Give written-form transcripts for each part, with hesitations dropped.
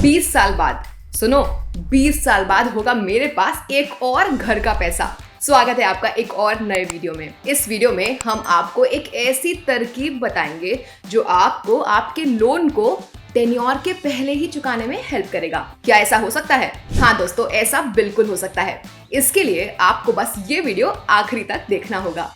20 साल बाद, सुनो, 20 साल बाद होगा मेरे पास एक और घर का पैसा। स्वागत है आपका एक और नए वीडियो में। इस वीडियो में हम आपको एक ऐसी तरकीब बताएंगे जो आपको आपके लोन को टेन्योर के पहले ही चुकाने में हेल्प करेगा। क्या ऐसा हो सकता है? हाँ दोस्तों, ऐसा बिल्कुल हो सकता है। इसके लिए आपको बस ये वीडियो आखिरी तक देखना होगा।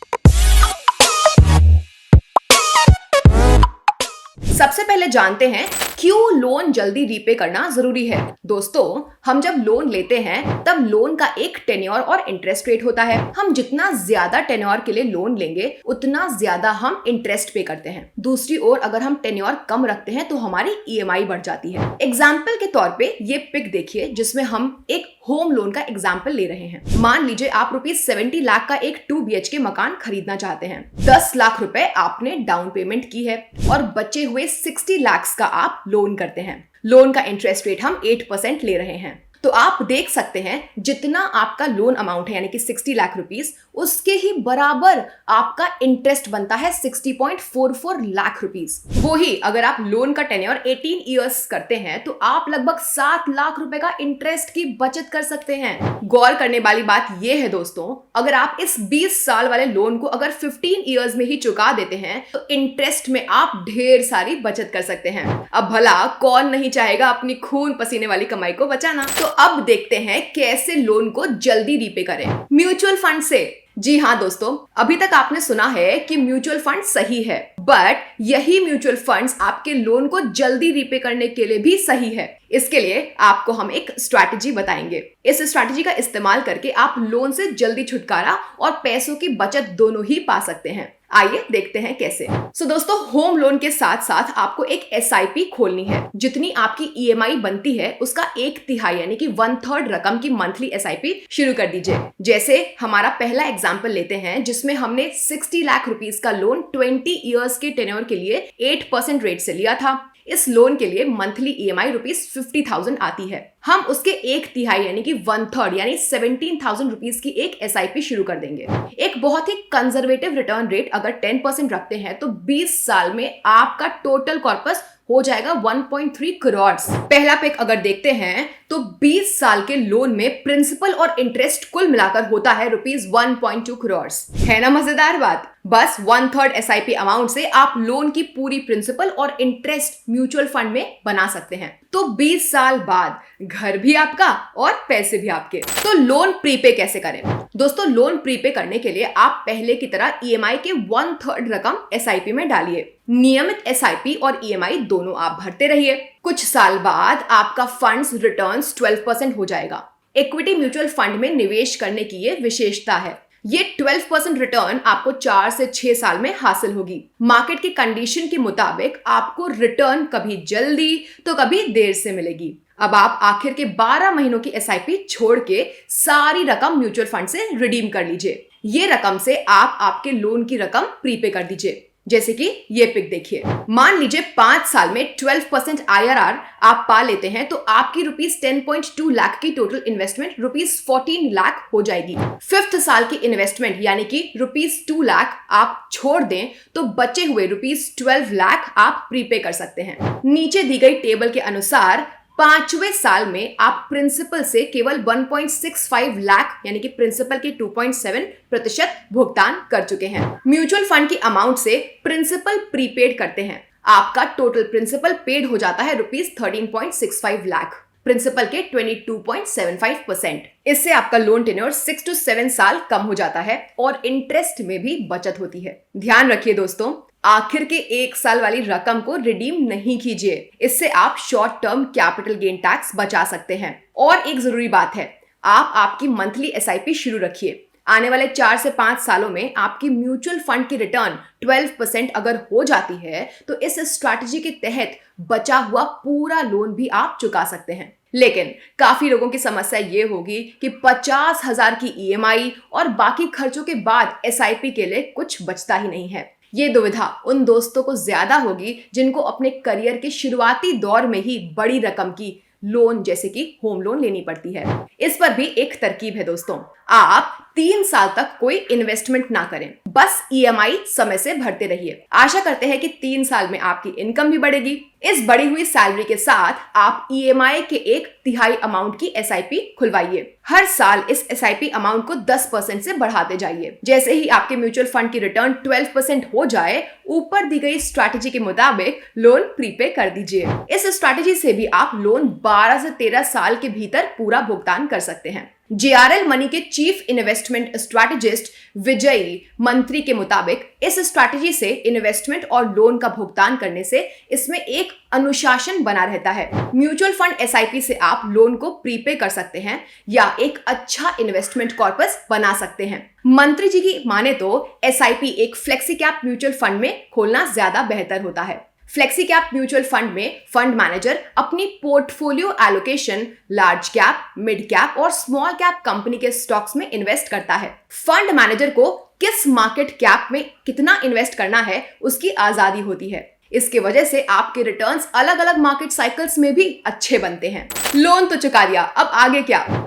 सबसे पहले जानते हैं क्यों लोन जल्दी रीपे करना जरूरी है। दोस्तों, हम जब लोन लेते हैं तब लोन का एक टेन्योर और इंटरेस्ट रेट होता है। हम जितना ज्यादा टेन्योर के लिए लोन लेंगे उतना ज्यादा हम इंटरेस्ट पे करते हैं। दूसरी ओर अगर हम टेन्योर कम रखते हैं तो हमारी ईएमआई बढ़ जाती है। एग्जाम्पल के तौर पे ये पिक देखिए जिसमें हम एक होम लोन का एग्जाम्पल ले रहे हैं। मान लीजिए आप ₹70 लाख का एक 2 BHK मकान खरीदना चाहते हैं। 10 लाख रुपए आपने डाउन पेमेंट की है और बचे हुए 60 लाख का आप लोन करते हैं। लोन का इंटरेस्ट रेट हम 8% ले रहे हैं। तो आप देख सकते हैं जितना आपका लोन अमाउंट है यानी कि 60 लाख रुपीस, उसके ही बराबर आपका इंटरेस्ट बनता है 60.44 लाख रुपीस। वो ही अगर आप लोन का टेन्योर 18 इयर्स करते हैं तो आप लगभग 7 लाख रुपए का इंटरेस्ट की बचत कर सकते हैं। गौर करने वाली बात यह है दोस्तों, अगर आप इस 20 साल वाले लोन को अगर 15 इयर्स में ही चुका देते हैं तो इंटरेस्ट में आप ढेर सारी बचत कर सकते हैं। अब भला कौन नहीं चाहेगा अपनी खून पसीने वाली कमाई को बचाना। तो अब देखते हैं कैसे लोन को जल्दी रीपे करें। म्यूचुअल फंड से। जी हाँ दोस्तों, अभी तक आपने सुना है कि म्यूचुअल फंड सही है, बट यही म्यूचुअल फंड्स आपके लोन को जल्दी रीपे करने के लिए भी सही है। इसके लिए आपको हम एक स्ट्रैटेजी बताएंगे। इस स्ट्रैटेजी का इस्तेमाल करके आप लोन से जल्दी छुटकारा और पैसों की बचत दोनों ही पा सकते हैं। आइए देखते हैं कैसे। दोस्तों, होम लोन के साथ साथ आपको एक SIP खोलनी है। जितनी आपकी EMI बनती है उसका 1/3 यानी कि 1/3 रकम की मंथली SIP शुरू कर दीजिए। जैसे हमारा पहला एग्जाम्पल लेते हैं जिसमें हमने 60 लाख रुपीस का लोन 20 इयर्स के टेन्योर के लिए 8% रेट से लिया था। इस लोन के लिए मंथली EMI ₹50,000 आती है। हम उसके 1/3 यानी कि 1/3 यानी 17,000 रुपीस की एक SIP शुरू कर देंगे। एक बहुत ही कंजर्वेटिव रिटर्न रेट अगर 10% रखते हैं तो 20 साल में आपका टोटल कॉर्पस हो जाएगा 1.3 करोड़। पहला पिक अगर देखते हैं तो 20 साल के लोन में प्रिंसिपल और इंटरेस्ट कुल मिलाकर होता है ₹1.2 करोड़। है ना मजेदार बात? बस 1/3 SIP अमाउंट से आप लोन की पूरी प्रिंसिपल और इंटरेस्ट म्यूचुअल फंड में बना सकते हैं। तो 20 साल बाद घर भी आपका और पैसे भी आपके। तो लोन प्रीपे कैसे करें? दोस्तों, लोन प्रीपे करने के लिए आप पहले की तरह EMI के 1/3 रकम SIP में डालिए। नियमित SIP और EMI दोनों आप भरते रहिए। कुछ साल बाद आपका फंड्स रिटर्न्स 12% हो जाएगा। इक्विटी म्यूचुअल फंड में निवेश करने की ये विशेषता है। ये 12% रिटर्न आपको 4 से 6 साल में हासिल होगी। मार्केट की कंडीशन के मुताबिक आपको रिटर्न कभी जल्दी तो कभी देर से मिलेगी। अब आप आखिर के 12 महीनों की SIP छोड़ के सारी रकम म्यूचुअल फंड से रिडीम कर लीजिए। ये रकम से आप आपके लोन की रकम प्रीपे कर दीजिए। जैसे कि ये पिक देखिए। मान लीजिए 5 साल में 12% IRR आप पा लेते हैं तो आपकी ₹10.2 लाख की टोटल इन्वेस्टमेंट ₹14 लाख हो जाएगी। 5th साल की इन्वेस्टमेंट यानी कि ₹2 लाख आप छोड़ दें तो बचे हुए ₹12 लाख आप प्रीपे कर सकते हैं। नीचे दी गई टेबल के अनुसार 5वें साल में आप प्रिंसिपल से केवल 1.65 लाख यानी कि प्रिंसिपल के 2.7% भुगतान कर चुके हैं। म्यूचुअल फंड की अमाउंट से प्रिंसिपल प्रीपेड करते हैं। आपका टोटल प्रिंसिपल पेड हो जाता है ₹13.65 लाख, प्रिंसिपल के 22.75%। इससे आपका लोन टेन्योर 6 to 7 साल कम हो जाता है और इंटरेस्ट में भी बचत होती है। ध्यान रखिए दोस्तों, आखिर के 1 साल वाली रकम को रिडीम नहीं कीजिए। इससे आप short term capital gain tax बचा सकते हैं। और एक जरूरी बात है, आप आपकी मंथली SIP शुरू रखिए। आने वाले 4 से 5 सालों में आपकी म्यूचुअल फंड की रिटर्न 12% अगर हो जाती है तो इस स्ट्रैटेजी के तहत बचा हुआ पूरा लोन भी आप चुका सकते हैं। लेकिन काफी लोगों की समस्या ये होगी कि 50,000 की EMI और बाकी खर्चों के बाद SIP के लिए कुछ बचता ही नहीं है। ये दुविधा उन दोस्तों को ज्यादा होगी जिनको अपने करियर के शुरुआती दौर में ही बड़ी रकम की लोन जैसे कि होम लोन लेनी पड़ती है। इस पर भी एक तरकीब है दोस्तों। आप 3 साल तक कोई इन्वेस्टमेंट ना करें, बस ईएमआई समय से भरते रहिए। आशा करते हैं कि 3 साल में आपकी इनकम भी बढ़ेगी। इस बढ़ी हुई सैलरी के साथ आप ईएमआई के 1/3 अमाउंट की एसआईपी खुलवाइए। हर साल इस एसआईपी अमाउंट को 10% से बढ़ाते जाइए। जैसे ही आपके म्यूचुअल फंड की रिटर्न 12% हो जाए, ऊपर दी गई स्ट्रैटेजी के मुताबिक लोन प्रीपे कर दीजिए। इस स्ट्रैटेजी से भी आप लोन 12 से 13 साल के भीतर पूरा भुगतान कर सकते हैं। जेआरएल मनी के चीफ इन्वेस्टमेंट स्ट्रैटेजिस्ट विजयी मंत्री के मुताबिक इस स्ट्रैटेजी से इन्वेस्टमेंट और लोन का भुगतान करने से इसमें एक अनुशासन बना रहता है। म्यूचुअल फंड एसआईपी से आप लोन को प्रीपे कर सकते हैं या एक अच्छा इन्वेस्टमेंट कॉर्पस बना सकते हैं। मंत्री जी की माने तो एसआईपी एक फ्लेक्सी कैप म्यूचुअल फंड में खोलना ज्यादा बेहतर होता है। फ्लेक्सी कैप म्यूचुअल फंड में फंड मैनेजर अपनी portfolio allocation large cap, mid cap और स्मॉल कैप कंपनी के स्टॉक्स में इन्वेस्ट करता है। फंड मैनेजर को किस मार्केट कैप में कितना इन्वेस्ट करना है उसकी आजादी होती है। इसके वजह से आपके रिटर्न्स अलग अलग मार्केट साइकिल्स में भी अच्छे बनते हैं। लोन तो चुका दिया, अब आगे क्या?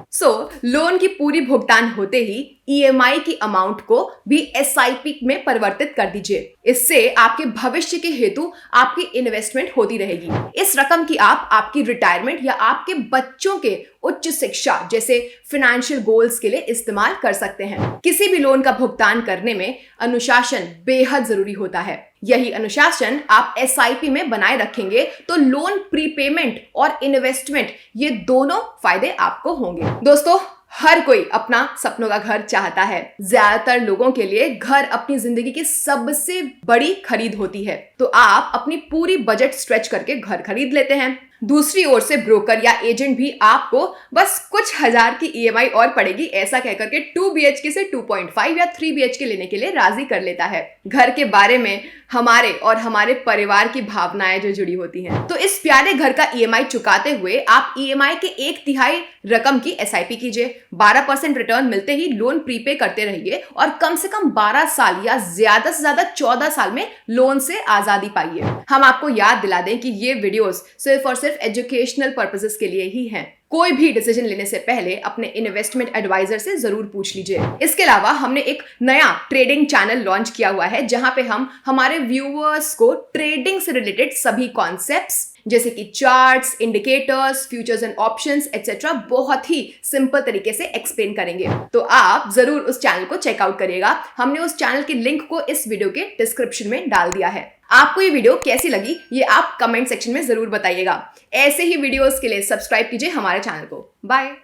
लोन की पूरी भुगतान होते ही ईएमआई की अमाउंट को भी एसआईपी में परिवर्तित कर दीजिए। इससे आपके भविष्य के हेतु आपकी इन्वेस्टमेंट होती रहेगी। इस रकम की आप आपकी रिटायरमेंट या आपके बच्चों के उच्च शिक्षा जैसे फाइनेंशियल गोल्स के लिए इस्तेमाल कर सकते हैं। किसी भी लोन का भुगतान करने में अनुशासन बेहद जरूरी होता है। यही अनुशासन आप एसआईपी में बनाए रखेंगे तो लोन प्रीपेमेंट और इन्वेस्टमेंट ये दोनों फायदे आपको होंगे। दोस्तों, हर कोई अपना सपनों का घर चाहता है। ज्यादातर लोगों के लिए घर अपनी जिंदगी की सबसे बड़ी खरीद होती है, तो आप अपनी पूरी बजट स्ट्रेच करके घर खरीद लेते हैं। दूसरी ओर से ब्रोकर या एजेंट भी आपको बस कुछ हजार की ईएमआई और पड़ेगी ऐसा कहकर के 2 BHK से 2.5 या 3 BHK लेने के लिए राजी कर लेता है। घर के बारे में हमारे और हमारे परिवार की भावनाएं जो जुड़ी होती हैं। तो इस प्यारे घर का ईएमआई चुकाते हुए आप ईएमआई के 1/3 रकम की एसआईपी कीजिए। 12% रिटर्न मिलते ही लोन प्रीपे करते रहिए और कम से कम 12 साल या ज्यादा से ज्यादा 14 साल में लोन से आजादी पाइए। हम आपको याद दिला दें कि ये वीडियोस सिर्फ और सिर्फ एजुकेशनल पर्पसेस के लिए ही हैं। कोई भी डिसीजन लेने से पहले अपने इन्वेस्टमेंट एडवाइजर से जरूर पूछ लीजिए। इसके अलावा हमने एक नया ट्रेडिंग चैनल लॉन्च किया हुआ है जहां पे हम हमारे व्यूअर्स को ट्रेडिंग से रिलेटेड सभी कॉन्सेप्ट्स जैसे कि charts, indicators, futures and options etcetera बहुत ही सिंपल तरीके से एक्सप्लेन करेंगे। तो आप जरूर उस चैनल को चेकआउट करिएगा। हमने उस चैनल के लिंक को इस वीडियो के डिस्क्रिप्शन में डाल दिया है। आपको ये वीडियो कैसी लगी ये आप कमेंट सेक्शन में जरूर बताइएगा। ऐसे ही वीडियोस के लिए सब्सक्राइब कीजिए हमारे चैनल को। Bye.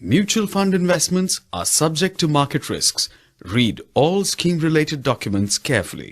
Mutual fund investments are subject to market risks. Read all scheme-related documents carefully.